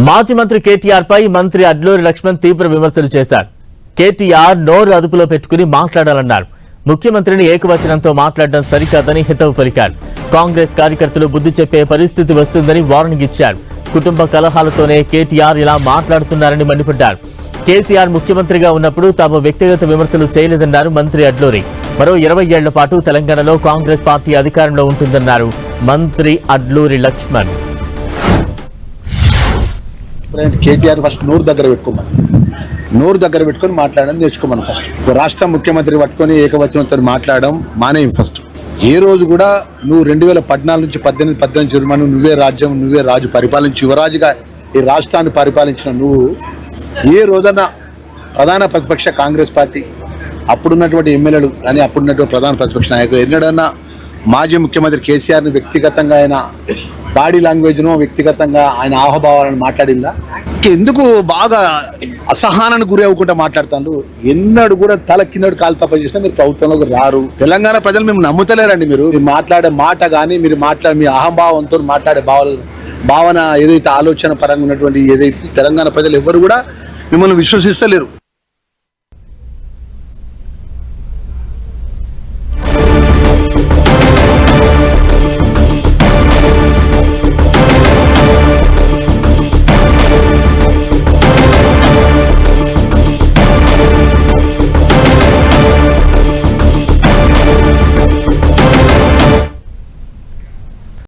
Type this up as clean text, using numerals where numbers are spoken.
మాజీ మంత్రి కేటీఆర్ పై మంత్రి అడ్లూరి లక్ష్మణ్ తీవ్ర విమర్శలు చేశారు. కేటీఆర్ నోరు అదుపులో పెట్టుకుని మాట్లాడాలన్నారు. ముఖ్యమంత్రిని ఏకవచనంతో మాట్లాడడం సరికాదని హితవు పలికారు. కాంగ్రెస్ కార్యకర్తలు బుద్ధి చెప్పే పరిస్థితి వస్తుందని వార్నింగ్ ఇచ్చారు. కుటుంబ కలహాలతోనే కేటీఆర్ ఇలా మాట్లాడుతున్నారని మండిపడ్డారు. కేసీఆర్ ముఖ్యమంత్రిగా ఉన్నప్పుడు తాము వ్యక్తిగత విమర్శలు చేయలేదన్నారు మంత్రి అడ్లూరి. మరో 20 ఏళ్ల పాటు తెలంగాణలో కాంగ్రెస్ పార్టీ అధికారంలో ఉంటుందన్నారు మంత్రి అడ్లూరి లక్ష్మణ్. కేటీఆర్ ఫస్ట్ నోరు దగ్గర పెట్టుకొని మాట్లాడడం నేర్చుకోమని. ఫస్ట్ రాష్ట్ర ముఖ్యమంత్రి పట్టుకొని ఏకవచనంతో మాట్లాడడం మానేయం. ఫస్ట్ ఏ రోజు కూడా నువ్వు 2014 నుంచి 18 చిరుమను నువ్వే రాజ్యం నువ్వే రాజు పరిపాలించి యువరాజుగా ఈ రాష్ట్రాన్ని పరిపాలించిన నువ్వు ఏ రోజన్నా ప్రధాన ప్రతిపక్ష కాంగ్రెస్ పార్టీ అప్పుడున్నటువంటి ఎమ్మెల్యేలు కానీ అప్పుడున్నటువంటి ప్రధాన ప్రతిపక్ష నాయకులు ఎన్నడన్నా మాజీ ముఖ్యమంత్రి కేసీఆర్ని వ్యక్తిగతంగా ఆయన బాడీ లాంగ్వేజ్ను వ్యక్తిగతంగా ఆయన ఆహభావాలను మాట్లాడిందా? ఎందుకు బాగా అసహనానికి గురి అవ్వకుండా మాట్లాడుతాను? ఎన్నడూ కూడా తల కిందడు కాలు తప్ప చేసినా మీరు ప్రభుత్వంలోకి రారు. తెలంగాణ ప్రజలు మేము నమ్ముతలేరండి. మీరు మాట్లాడే మాట కానీ మీరు మీ అహంభావంతో మాట్లాడే భావన ఏదైతే ఆలోచన పరంగా ఉన్నటువంటి ఏదైతే తెలంగాణ ప్రజలు ఎవరు కూడా మిమ్మల్ని విశ్వసిస్తలేరు.